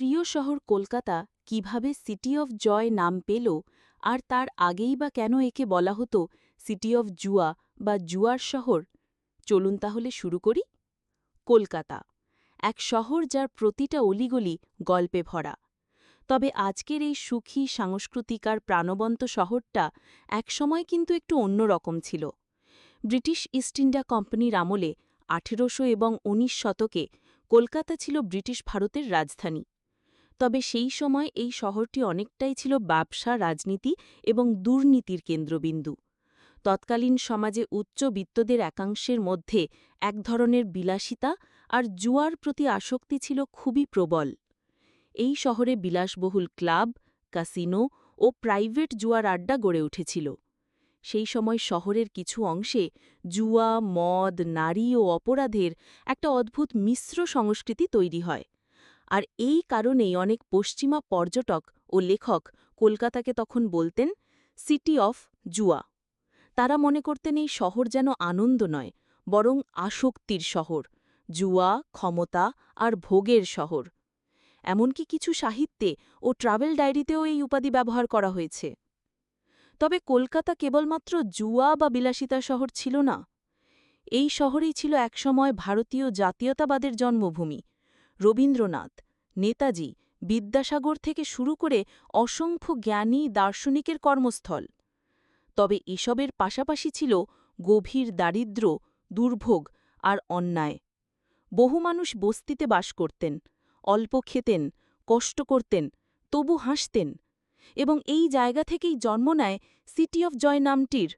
প্রিয় শহর কলকাতা কিভাবে সিটি অফ জয় নাম পেল, আর তার আগেই বা কেন একে বলা হতো সিটি অফ জুয়া বা জুয়ার শহর? চলুন তাহলে শুরু করি। কলকাতা, এক শহর যার প্রতিটা অলিগলি গল্পে ভরা। তবে আজকের এই সুখী সাংস্কৃতিক আর প্রাণবন্ত শহরটা একসময় কিন্তু একটু অন্যরকম ছিল। ব্রিটিশ ইস্ট ইন্ডিয়া কোম্পানির আমলে ১৮০০ এবং ১৯ শতকে কলকাতা ছিল ব্রিটিশ ভারতের রাজধানী। তবে সেই সময় এই শহরটি অনেকটাই ছিল ব্যবসা, রাজনীতি এবং দুর্নীতির কেন্দ্রবিন্দু। তৎকালীন সমাজে উচ্চবিত্তদের একাংশের মধ্যে এক ধরনের বিলাসিতা আর জুয়ার প্রতি আসক্তি ছিল খুবই প্রবল। এই শহরে বিলাসবহুল ক্লাব, ক্যাসিনো ও প্রাইভেট জুয়ার আড্ডা গড়ে উঠেছিল। সেই সময় শহরের কিছু অংশে জুয়া, মদ, নারী ও অপরাধের একটা অদ্ভুত মিশ্র সংস্কৃতি তৈরি হয়। আর এই কারণেই অনেক পশ্চিমা পর্যটক ও লেখক কলকাতাকে তখন বলতেন সিটি অফ জুয়া। তারা মনে করতেন এই শহর যেন আনন্দ নয়, বরং আসক্তির শহর, জুয়া, ক্ষমতা আর ভোগের শহর। এমনকি কিছু সাহিত্যে ও ট্রাভেল ডায়েরিতেও এই উপাধি ব্যবহার করা হয়েছে। তবে কলকাতা কেবলমাত্র জুয়া বা বিলাসিতা শহর ছিল না। এই শহরেই ছিল একসময় ভারতীয় জাতীয়তাবাদের জন্মভূমি। রবীন্দ্রনাথ, নেতাজি, বিদ্যাসাগর থেকে শুরু করে অসংখ্য জ্ঞানী দার্শনিকের কর্মস্থল। তবে এসবের পাশাপাশি ছিল গভীর দারিদ্র্য, দুর্ভোগ আর অন্যায়। বহু মানুষ বস্তিতে বাস করতেন, অল্প খেতেন, কষ্ট করতেন, তবু হাসতেন। এবং এই জায়গা থেকেই জন্ম নেয় সিটি অফ জয় নামটির।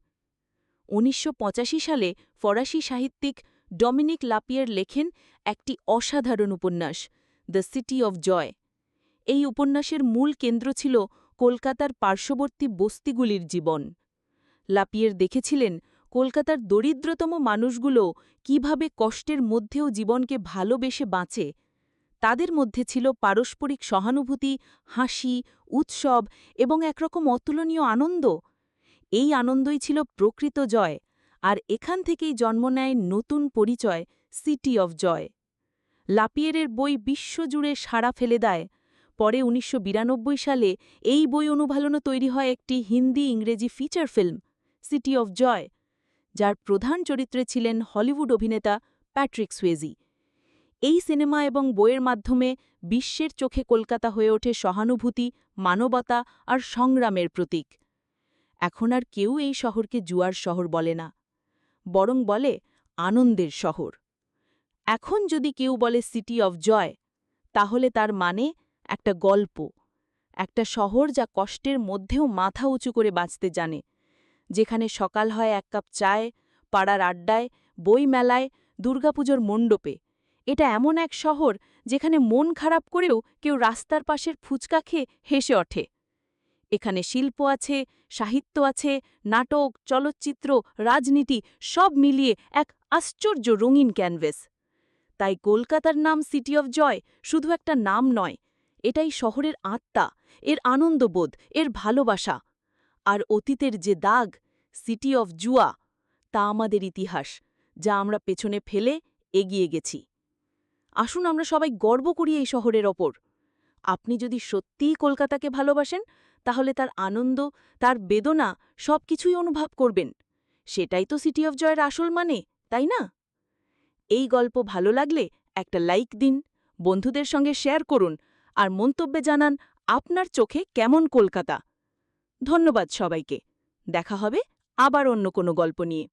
১৯৮৫ সালে ফরাসি সাহিত্যিক ডমিনিক লাপিয়ের লেখেন একটি অসাধারণ উপন্যাস, দ্য সিটি অফ জয়। এই উপন্যাসের মূল কেন্দ্র ছিল কলকাতার পার্শ্ববর্তী বস্তিগুলির জীবন। লাপিয়ের দেখেছিলেন কলকাতার দরিদ্রতম মানুষগুলো কিভাবে কষ্টের মধ্যেও জীবনকে ভালোবেসে বাঁচে। তাদের মধ্যে ছিল পারস্পরিক সহানুভূতি, হাসি, উৎসব এবং একরকম অতুলনীয় আনন্দ। এই আনন্দই ছিল প্রকৃত জয়, আর এখান থেকেই জন্ম নেয় নতুন পরিচয়, সিটি অফ জয়। লাপিয়েরের বই বিশ্বজুড়ে সাড়া ফেলে দেয়। পরে ১৯৯২ সালে এই বই অনুভালনে তৈরি হয় একটি হিন্দি-ইংরেজি feature film, city of joy, যার প্রধান চরিত্রে ছিলেন হলিউড অভিনেতা প্যাট্রিক সুয়েজি। এই সিনেমা এবং বইয়ের মাধ্যমে বিশ্বের চোখে কলকাতা হয়ে ওঠে সহানুভূতি, মানবতা আর সংগ্রামের প্রতীক। এখন আর কেউ এই শহরকে জুয়ার শহর বলে না, বরং বলে আনন্দের শহর। এখন যদি কেউ বলে সিটি অফ জয়, তাহলে তার মানে একটা গল্প, একটা শহর যা কষ্টের মধ্যেও মাথা উঁচু করে বাঁচতে জানে, যেখানে সকাল হয় এক কাপ চায়, পাড়ার আড্ডায়, বই মেলায়, দুর্গাপুজোর মণ্ডপে। এটা এমন এক শহর যেখানে মন খারাপ করেও কেউ রাস্তার পাশের ফুচকা খেয়ে হেসে ওঠে। এখানে শিল্প আছে, সাহিত্য আছে, নাটক, চলচ্চিত্র, রাজনীতি সব মিলিয়ে এক আশ্চর্য রঙিন ক্যানভেস। তাই কলকাতার নাম সিটি অফ জয় শুধু একটা নাম নয়, এটাই শহরের আত্মা, এর আনন্দবোধ, এর ভালোবাসা। আর অতীতের যে দাগ, সিটি অফ জুয়া, তা আমাদের ইতিহাস, যা আমরা পেছনে ফেলে এগিয়ে গেছি। আসুন আমরা সবাই গর্ব করি এই শহরের ওপর। আপনি যদি সত্যিই কলকাতাকে ভালোবাসেন, তাহলে তার আনন্দ, তার বেদনা সবকিছুই অনুভব করবেন। সেটাই তো সিটি অফ জয়ের আসল মানে, তাই না? এই গল্প ভালো লাগলে একটা লাইক দিন, বন্ধুদের সঙ্গে শেয়ার করুন, আর মন্তব্যে জানান আপনার চোখে কেমন কলকাতা। ধন্যবাদ সবাইকে। দেখা হবে আবার অন্য কোনো গল্প নিয়ে।